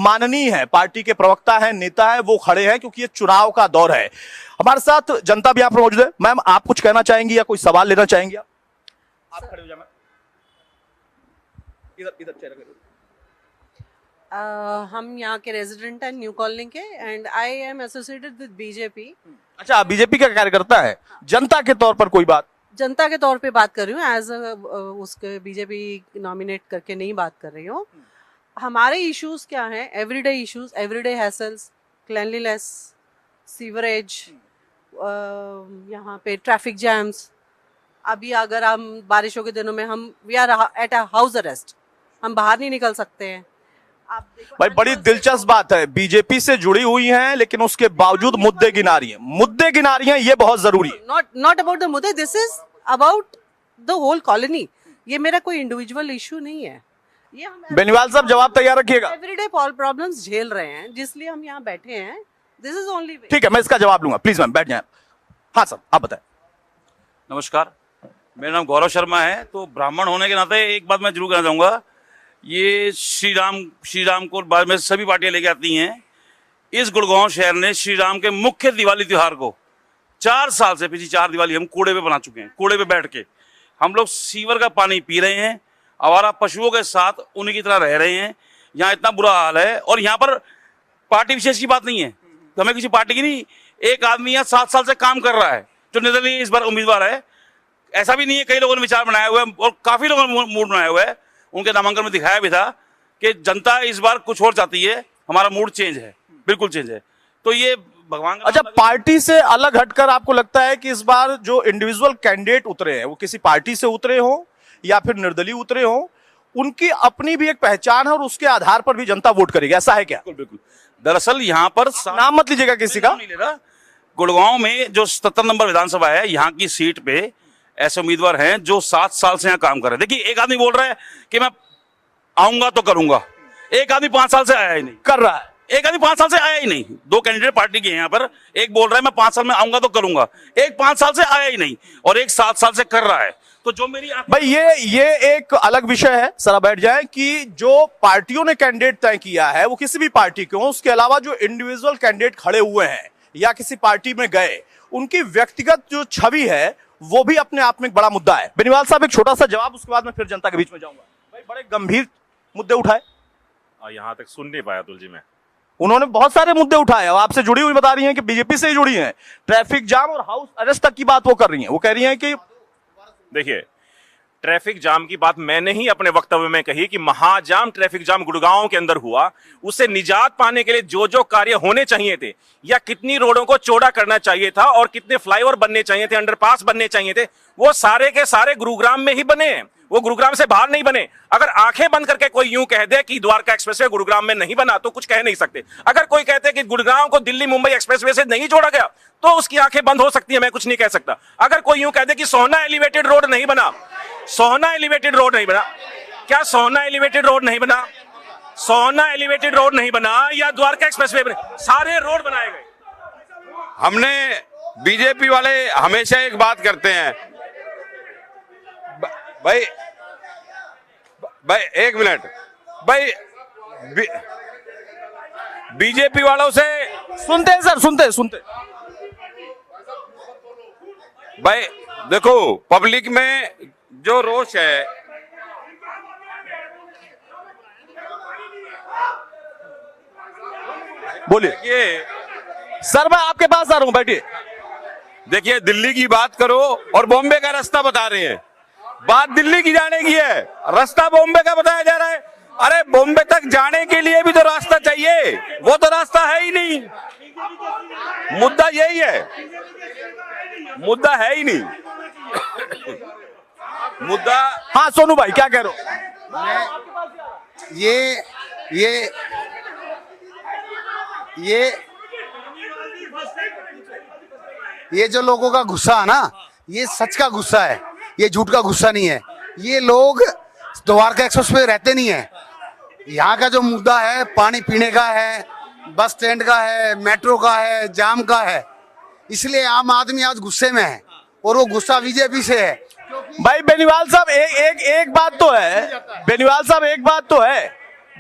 माननीय है, पार्टी के प्रवक्ता है, नेता है, वो खड़े हैं क्योंकि ये चुनाव का दौर है। हमारे साथ जनता भी यहाँ पर मौजूद है। मैम, आप कुछ कहना चाहेंगी या कोई सवाल लेना चाहेंगी? आप खड़े हो जाए। इधर इधर चेहरा करो। हम यहाँ के रेजिडेंट हैं, न्यू कॉलोनी के, and I am associated with BJP. अच्छा, बीजेपी का कार्यकर्ता है। जनता के तौर पर कोई बात? जनता के तौर पे बात कर रही हूँ, एज उसके बीजेपी नॉमिनेट करके नहीं बात कर रही हूँ। हमारे इश्यूज क्या हैं? Everyday issues, everyday hassles, cleanliness, sewerage, यहाँ पे ट्रैफिक जैम्स। अभी अगर हम बारिशों के दिनों में हम we are at a house arrest, हम बाहर नहीं निकल सकते हैं। आप देखो, भाई बड़ी दिलचस्प बात है, बीजेपी से जुड़ी हुई हैं लेकिन उसके बावजूद मुद्दे गिना रही हैं। मुद्दे गिना रही हैं, ये बहुत जरूरी है। नॉट अबाउट द मुद्दे, this is about the whole colony. ये मेरा कोई इंडिविजुअल इशू नहीं है। ये हम बेनीवाल साहब जवाब तैयार रखिएगा। एवरीडे प्रॉब्लम्स झेल रहे हैं, जिसलिए हम यहाँ बैठे हैं। This is only way. ठीक है, मैं इसका जवाब लूंगा। प्लीज मैम बैठ जाए। हाँ सर, आप बताएं। नमस्कार, मेरा नाम गौरव शर्मा है। तो ब्राह्मण होने के नाते एक बात मैं जरूर कहना चाहूँगा, ये श्री राम को बाद में सभी पार्टियां लेके आती हैं। इस गुड़गांव शहर ने श्री राम के मुख्य दिवाली त्यौहार को 4 साल से, पिछली 4 दिवाली हम कूड़े पे बना चुके हैं। कूड़े पे बैठ के हम लोग सीवर का पानी पी रहे हैं, आवारा पशुओं के साथ उन्हीं की तरह रह रहे हैं। यहाँ इतना बुरा हाल है, और यहाँ पर पार्टी विशेष की बात नहीं है, तो हमें किसी पार्टी की नहीं। एक आदमी यहाँ 7 साल से काम कर रहा है जो निर्दलीय इस बार उम्मीदवार है। ऐसा भी नहीं है, कई लोगों ने विचार बनाया हुआ है और काफी लोगों ने मूड बनाया हुआ है। उनके नामांकन में दिखाया भी था कि जनता इस बार कुछ और चाहती है, हमारा मूड चेंज है, बिल्कुल चेंज है। तो ये भगवान का अच्छा, पार्टी से अलग हटकर आपको लगता है कि इस बार जो इंडिविजुअल कैंडिडेट उतरे हैं वो किसी पार्टी से उतरे हो या फिर निर्दलीय उतरे हो, उनकी अपनी भी एक पहचान है और उसके आधार पर भी जनता वोट करेगी, ऐसा है क्या? बिल्कुल बिल्कुल। दरअसल यहाँ पर नाम मत लीजिएगा किसी का। नहीं ले रहा। गुड़गांव में जो 77 नंबर विधानसभा है, यहाँ की सीट पे ऐसे उम्मीदवार हैं जो 7 साल से यहाँ काम कर रहे हैं। देखिए, एक आदमी बोल रहा है कि मैं आऊंगा तो करूंगा, एक आदमी 5 साल से आया ही नहीं, कर रहा है। एक आदमी 5 साल से आया ही नहीं। 2 कैंडिडेट पार्टी के हैं यहाँ पर। एक बोल रहा है मैं 5 साल में आऊंगा तो करूंगा, एक 5 साल से आया ही नहीं, और एक 7 साल से कर रहा है। तो जो मेरी भाई ये एक अलग विषय है, सरा बैठ जाए, कि जो पार्टियों ने कैंडिडेट तय किया है वो किसी भी पार्टी के हो, उसके अलावा जो इंडिविजुअल कैंडिडेट खड़े हुए हैं या किसी पार्टी में गए, उनकी व्यक्तिगत जो छवि है वो भी अपने आप में एक बड़ा मुद्दा है। बेनीवाल साहब, एक छोटा सा जवाब, उसके बाद मैं फिर जनता के बीच में जाऊंगा। भाई बड़े गंभीर मुद्दे उठाए। यहाँ तक सुन नहीं पाया तुलजी में। उन्होंने बहुत सारे मुद्दे उठाए, आपसे जुड़ी हुई बता रही हैं कि बीजेपी से ही जुड़ी हैं। ट्रैफिक जाम और हाउस अरेस्ट तक की बात वो कर रही हैं। वो कह रही हैं कि देखिए, ट्रैफिक जाम की बात मैंने ही अपने वक्तव्य में कही कि महाजाम ट्रैफिक जाम गुड़गांव के अंदर हुआ। उससे निजात पाने के लिए जो जो कार्य होने चाहिए थे, या कितनी रोडों को चौड़ा करना चाहिए था और कितने फ्लाईओवर बनने चाहिए थे, अंडरपास बनने चाहिए थे, वो सारे के सारे गुरुग्राम में ही बने। वो गुरुग्राम से बाहर नहीं बने। अगर आंखें बंद करके कोई यूं कह दे कि द्वारका एक्सप्रेसवे गुरुग्राम में नहीं बना, तो कुछ कह नहीं सकते। अगर कोई कहते कि गुड़गांव को दिल्ली मुंबई एक्सप्रेसवे से नहीं जोड़ा गया, तो उसकी आंखें बंद हो सकती है, मैं कुछ नहीं कह सकता। अगर कोई यूं कह दे कि सोहना एलिवेटेड रोड नहीं बना, सोहना एलिवेटेड रोड नहीं बना, क्या सोहना एलिवेटेड रोड नहीं बना? सोहना एलिवेटेड रोड नहीं बना या द्वारका एक्सप्रेसवे बने, सारे रोड बनाए गए। हमने बीजेपी वाले हमेशा एक बात करते हैं, भाई एक मिनट, भाई बीजेपी वालों से सुनते हैं सर, सुनते भाई देखो, पब्लिक में जो रोष है, बोलिए। ये सर मैं आपके पास आ रहा हूं, बैठिए। देखिए, दिल्ली की बात करो और बॉम्बे का रास्ता बता रहे हैं। बात दिल्ली की जाने की है, रास्ता बॉम्बे का बताया जा रहा है। अरे बॉम्बे तक जाने के लिए भी तो रास्ता चाहिए, वो तो रास्ता है ही नहीं। मुद्दा यही है, मुद्दा है ही नहीं मुद्दा। हाँ सोनू भाई, क्या कह रहे हो? ये जो लोगों का गुस्सा है ना, ये सच का गुस्सा है, ये झूठ का गुस्सा नहीं है। ये लोग द्वारका एक्सप्रेस पे रहते नहीं है। यहाँ का जो मुद्दा है, पानी पीने का है, बस स्टैंड का है, मेट्रो का है, जाम का है, इसलिए आम आदमी आज गुस्से में है, और वो गुस्सा बीजेपी से है। भाई बेनीवाल साहब, एक बात तो है, बेनीवाल साहब एक बात तो है,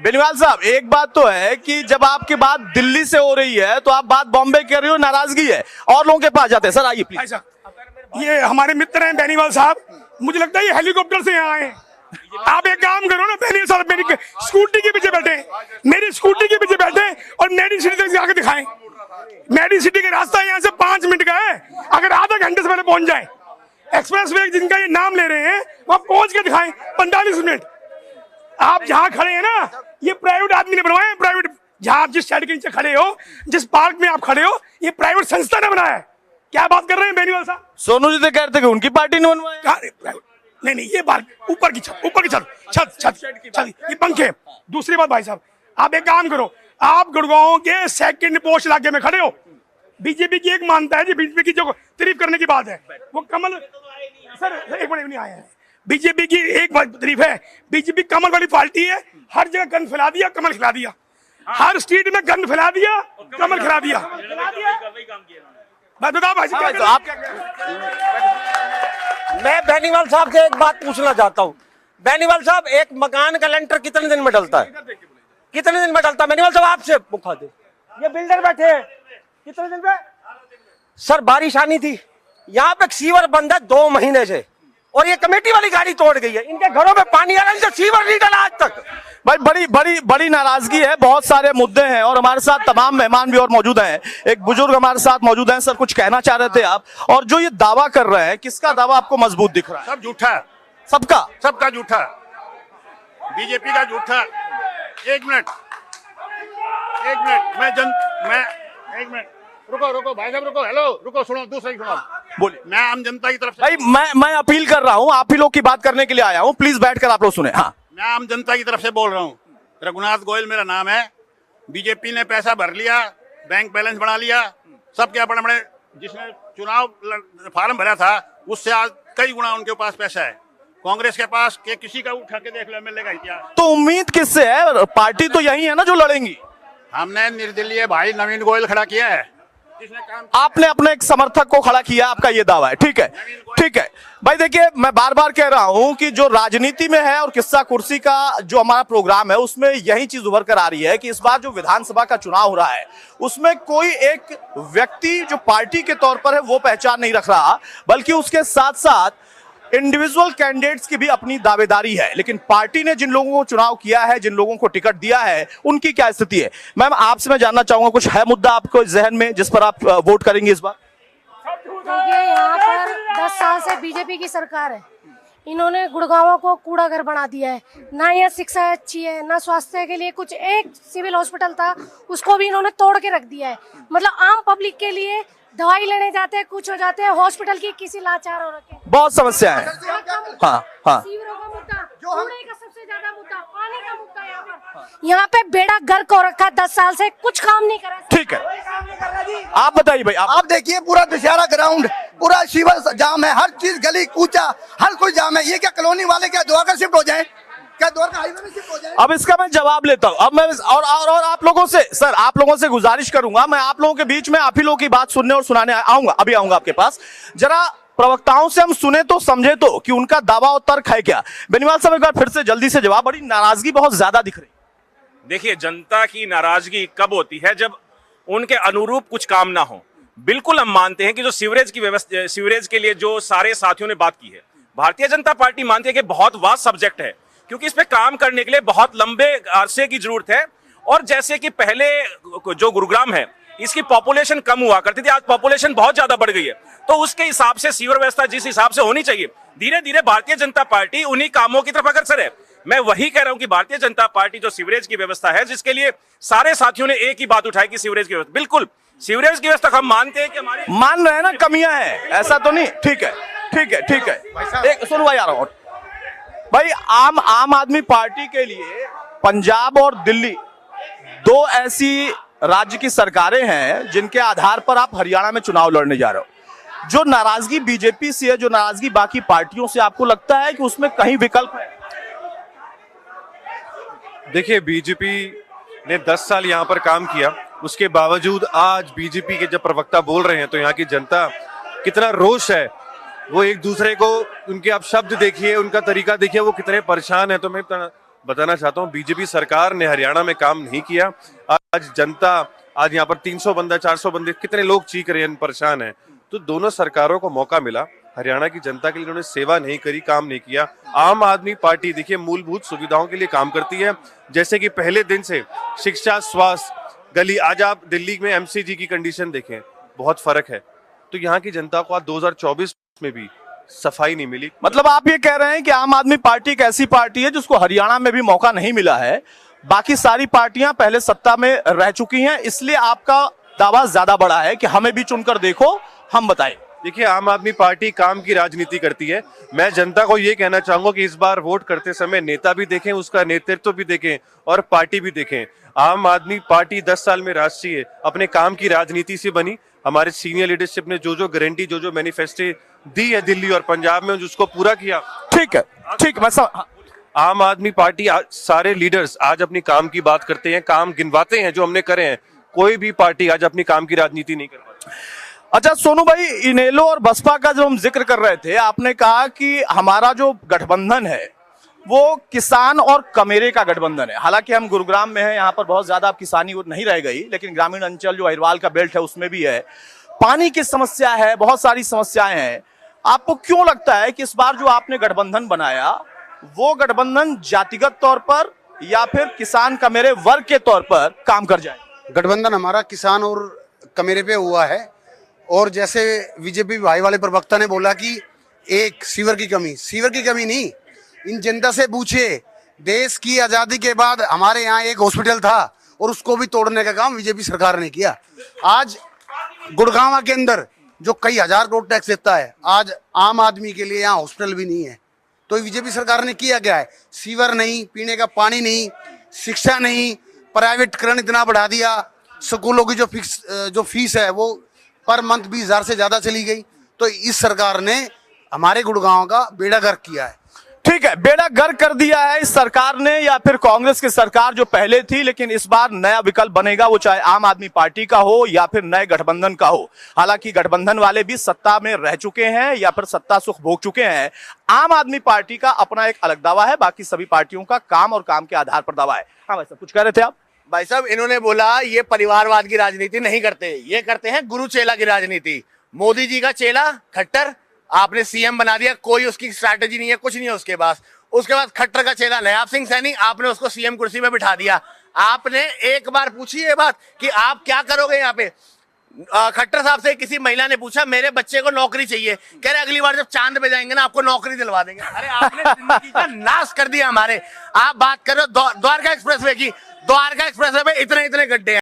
बेनीवाल साहब, एक बात तो है कि जब आपकी बात दिल्ली से हो रही है तो आप बात बॉम्बे कर रही हो, नाराजगी है, और लोगों के पास जाते हैं। सर आइए प्लीज। ऐसा ये हमारे मित्र हैं बेनीवाल साहब, मुझे लगता है ये हेलीकॉप्टर से यहाँ आए हैं। आप एक काम करो ना बेनीवाल साहब, मेरी स्कूटी के पीछे बैठे, मेरी स्कूटी के पीछे बैठे और मेडी सिटी तक जाकर दिखाएं। मेडी सिटी का रास्ता यहाँ से 5 मिनट का है, अगर आधा घंटे से पहले पहुंच जाए। एक्सप्रेस वे जिनका ये नाम ले रहे हैं वहां पहुंच के दिखाएं 45 मिनट। आप जहाँ खड़े हैं ना, ये प्राइवेट आदमी ने बनवाया है, प्राइवेट। जहाँ आप जिस साइड के नीचे खड़े हो, जिस पार्क में आप खड़े हो, ये प्राइवेट संस्था ने बनाया है। क्या बात कर रहे हैं बेनीवाल साहब? सोनू जी तो कहते हैं कि उनकी पार्टी ने बनवाया। नहीं, ये बात ऊपर की छत, ये पंखे। दूसरी बात भाई साहब, आप एक काम करो, आप गुड़गांव के सेकंड पोस्ट इलाके में खड़े हो। बीजेपी की एक मानता है जी, बीजेपी की जो तारीफ करने की बात है वो कमल, सर एक मिनट नहीं आया है। बीजेपी की एक तारीफ है, बीजेपी कमल वाली पार्टी है, हर जगह गंद फैला दिया, कमल खिला दिया, हर स्ट्रीट में गंद फैला दिया, कमल खिला दिया। मैं बताओ भाई साहब, तो आप क्या मैं बेनीवाल साहब से एक बात पूछना चाहता हूँ। बेनीवाल साहब, एक मकान का लेंटर कितने दिन में डलता है? कितने दिन में डलता है बेनीवाल साहब? आपसे पूछा दे, ये बिल्डर बैठे हैं, कितने दिन में? सर बारिश आनी थी, यहाँ पे सीवर बंद है 2 महीने से, और ये कमेटी वाली गाड़ी तोड़ गई है। इनके घरों में पानी आ रहा है, सीवर नहीं डला आज तक। भाई बड़ी बड़ी बड़ी नाराजगी है, बहुत सारे मुद्दे हैं और हमारे साथ तमाम मेहमान भी और मौजूद हैं। एक बुजुर्ग हमारे साथ मौजूद हैं। सर कुछ कहना चाह रहे थे आप, और जो ये दावा कर रहे हैं, किसका दावा आपको मजबूत दिख रहा है? सब झूठा है, सबका सबका झूठा, बीजेपी का झूठा। एक मिनट, एक मिनट रुको भाई साहब, रुको, हेलो रुको, सुनो, दूसरा सुनो, बोलिए। मैं आम जनता की तरफ से, भाई मैं अपील कर रहा हूँ, आप ही लोग की बात करने के लिए आया हूँ, प्लीज बैठकर आप लोग सुने। हाँ, मैं आम जनता की तरफ से बोल रहा हूँ। रघुनाथ गोयल मेरा नाम है। बीजेपी ने पैसा भर लिया, बैंक बैलेंस बढ़ा लिया, सब क्या बड़े बड़े, जिसने चुनाव फार्म भरा था उससे आज कई गुना उनके पास पैसा है। कांग्रेस के पास के किसी का उठा के देख लो, एमएलए का इतिहास। तो उम्मीद किससे है? पार्टी तो यही है ना जो लड़ेंगी। हमने निर्दलीय भाई नवीन गोयल खड़ा किया है, जिसने काम, आपने अपने एक समर्थक को खड़ा किया, आपका ये दावा है, ठीक है, ठीक है। भाई देखिए, मैं बार बार कह रहा हूं कि जो राजनीति में है और किस्सा कुर्सी का जो हमारा प्रोग्राम है, उसमें यही चीज उभर कर आ रही है कि इस बार जो विधानसभा का चुनाव हो रहा है, उसमें कोई एक व्यक्ति जो पार्टी के तौर पर है वो पहचान नहीं रख रहा, बल्कि उसके साथ साथ इंडिविजुअल कैंडिडेट्स की भी अपनी दावेदारी है। लेकिन पार्टी ने जिन लोगों को चुनाव किया है, जिन लोगों को टिकट दिया है, उनकी क्या स्थिति है? मैम आपसे मैं जानना चाहूंगा, कुछ है मुद्दा आपको जहन में जिस पर आप वोट करेंगे इस बार? देखिए, यहाँ पर 10 साल से बीजेपी की सरकार है। इन्होंने गुड़गांव को कूड़ा घर बना दिया है। ना यहाँ शिक्षा अच्छी है, ना स्वास्थ्य के लिए कुछ, एक सिविल हॉस्पिटल था उसको भी इन्होंने तोड़ के रख दिया है। मतलब आम पब्लिक के लिए दवाई लेने जाते हैं, कुछ हो जाते हैं, हॉस्पिटल की किसी लाचार हो रखे। बहुत समस्या है। हाँ हाँ, सीवरों का मुद्दा, कूड़े का सबसे ज्यादा मुद्दा, पानी का मुद्दा। यहाँ पे बेड़ा गर्क हो रखा है, 10 साल से कुछ काम नहीं करा। ठीक है, आप बताइए भाई। आप देखिए, पूरा दशहरा ग्राउंड, पूरा शिवर जाम है, हर चीज गली कूचा, हर कोई जाम है। ये क्या कॉलोनी वाले क्या द्वारका शिफ्ट हो जाए? क्या द्वारका हाईवे में शिफ्ट हो जाए? अब इसका मैं जवाब लेता हूं। अब मैं और आप लोगों से, सर आप लोगों से गुजारिश करूंगा, मैं आप लोगों के बीच में आप ही लोगों की बात सुनने और सुनाने आऊंगा, अभी आऊंगा आपके पास। जरा प्रवक्ताओं से हम सुने तो समझे तो कि उनका दावा और तर्क है क्या। बेनीवाल साहब एक बार फिर से जल्दी से जवाब। बड़ी नाराजगी बहुत ज्यादा दिख रही। देखिए, जनता की नाराजगी कब होती है? जब उनके अनुरूप कुछ काम ना हो। बिल्कुल हम मानते हैं कि जो सीवरेज की व्यवस्था, सीवरेज के लिए जो सारे साथियों ने बात की है, भारतीय जनता पार्टी मानती है कि बहुत वास्ट सब्जेक्ट है, क्योंकि इस पे काम करने के लिए बहुत लंबे अरसे की जरूरत है। और जैसे कि पहले जो गुरुग्राम है, इसकी पॉपुलेशन कम हुआ करती थी, आज पॉपुलेशन बहुत ज्यादा बढ़ गई है, तो उसके हिसाब से सीवर व्यवस्था जिस हिसाब से होनी चाहिए, धीरे धीरे भारतीय जनता पार्टी उन्हीं कामों की तरफ अग्रसर है। मैं वही कह रहा हूं कि भारतीय जनता पार्टी जो सीवरेज की व्यवस्था है, जिसके लिए सारे साथियों ने एक ही बात उठाई कि सीवरेज की व्यवस्था, बिल्कुल सीवरेज की व्यवस्था हम मानते हैं कि हमारे, मान रहे हैं ना कमियां हैं, ऐसा तो नहीं। ठीक है, ठीक है, ठीक है। एक सुनो भाई, आ रहा हूं भाई। आम आदमी पार्टी के लिए पंजाब और दिल्ली 2 ऐसी राज्य की सरकारें हैं जिनके आधार पर आप हरियाणा में चुनाव लड़ने जा रहे हो। जो नाराजगी बीजेपी से है, जो नाराजगी बाकी पार्टियों से, आपको लगता है कि उसमें कहीं विकल्प है? देखिए, बीजेपी ने 10 साल यहाँ पर काम किया, उसके बावजूद आज बीजेपी के जब प्रवक्ता बोल रहे हैं तो यहाँ की जनता कितना रोष है। वो एक दूसरे को, उनके आप शब्द देखिए, उनका तरीका देखिए, वो कितने परेशान है। तो मैं बताना चाहता हूँ बीजेपी सरकार ने हरियाणा में काम नहीं किया। आज जनता, आज यहाँ पर 300 बंदा 400 बंदे, कितने लोग चीख रहे हैं, परेशान हैं। तो दोनों सरकारों को मौका मिला, हरियाणा की जनता के लिए उन्होंने सेवा नहीं करी, काम नहीं किया। आम आदमी पार्टी देखिए मूलभूत सुविधाओं के लिए काम करती है, जैसे कि पहले दिन से शिक्षा, स्वास्थ्य, गली। आज आप दिल्ली में एमसीजी की कंडीशन देखें, बहुत फर्क है। तो यहाँ की जनता को आज 2024 में भी सफाई नहीं मिली। मतलब आप ये कह रहे हैं कि आम आदमी पार्टी एक ऐसी पार्टी है जिसको हरियाणा में भी मौका नहीं मिला है, बाकी सारी पार्टियां पहले सत्ता में रह चुकी हैं, इसलिए आपका दावा ज्यादा बड़ा है कि हमें भी चुनकर देखो, हम बताएं। देखिए, आम आदमी पार्टी काम की राजनीति करती है। मैं जनता को ये कहना चाहूंगा कि इस बार वोट करते समय नेता भी देखें, उसका नेतृत्व भी देखें और पार्टी भी देखें। आम आदमी पार्टी 10 साल में राष्ट्रीय अपने काम की राजनीति से बनी। हमारे सीनियर लीडरशिप ने जो गारंटी, जो मैनिफेस्टो दी है दिल्ली और पंजाब में, उसको पूरा किया। ठीक है, ठीक है। आम आदमी पार्टी सारे लीडर्स आज अपनी काम की बात करते हैं, काम गिनवाते हैं जो हमने करे हैं। कोई भी पार्टी आज अपनी काम की राजनीति नहीं कर पाती। अच्छा सोनू भाई, इनेलो और बसपा का जो हम जिक्र कर रहे थे, आपने कहा कि हमारा जो गठबंधन है वो किसान और कमेरे का गठबंधन है। हालांकि हम गुरुग्राम में हैं, यहाँ पर बहुत ज्यादा अब किसानी नहीं रह गई, लेकिन ग्रामीण अंचल जो अहिरवाल का बेल्ट है उसमें भी है, पानी की समस्या है, बहुत सारी समस्याएं हैं। आपको क्यों लगता है कि इस बार जो आपने गठबंधन बनाया वो गठबंधन जातिगत तौर पर या फिर किसान कमेरे वर्ग के तौर पर काम कर जाए? गठबंधन हमारा किसान और कमेरे पे हुआ है। और जैसे बीजेपी भाई वाले प्रवक्ता ने बोला कि एक सीवर की कमी नहीं, इन जनता से पूछे, देश की आजादी के बाद हमारे यहाँ एक हॉस्पिटल था और उसको भी तोड़ने का काम बीजेपी सरकार ने किया। आज गुड़गांव के अंदर जो कई हजार करोड़ टैक्स देता है, आज आम आदमी के लिए यहाँ हॉस्पिटल भी नहीं है। तो बीजेपी सरकार ने किया क्या है? सीवर नहीं, पीने का पानी नहीं, शिक्षा नहीं, प्राइवेटकरण इतना बढ़ा दिया, स्कूलों की जो फीस है वो पर मंथ 20,000 से ज्यादा चली गई। तो इस सरकार ने हमारे गुड़गांव का बेड़ा गर्क किया है। ठीक है, बेड़ा गर्क कर दिया है इस सरकार ने या फिर कांग्रेस की सरकार जो पहले थी, लेकिन इस बार नया विकल्प बनेगा, वो चाहे आम आदमी पार्टी का हो या फिर नए गठबंधन का हो। हालांकि गठबंधन वाले भी सत्ता में रह चुके हैं या फिर सत्ता सुख भोग चुके हैं। आम आदमी पार्टी का अपना एक अलग दावा है, बाकी सभी पार्टियों का काम और काम के आधार पर दावा है। हाँ भाई साहब, कुछ कह रहे थे आप? भाई साहब, इन्होंने बोला ये परिवारवाद की राजनीति नहीं करते, ये करते हैं गुरु चेला की राजनीति। मोदी जी का चेला खट्टर आपने सीएम बना दिया, कोई उसकी स्ट्रैटेजी नहीं है, कुछ नहीं है उसके पास। उसके बाद खट्टर का चेला नयाब सिंह सैनी, आपने उसको सीएम कुर्सी में बिठा दिया। आपने एक बार पूछी ये बात कि आप क्या करोगे यहाँ पे? खट्टर साहब से किसी महिला ने पूछा, मेरे बच्चे को नौकरी चाहिए, कह रहे अगली बार जब चांद पे जाएंगे ना आपको नौकरी दिलवा देंगे। अरे आपने जिंदगी का नाश कर दिया हमारे। आप बात कर रहे हो द्वारका एक्सप्रेसवे की, द्वारका एक्सप्रेसवे में इतने गड्ढे हैं।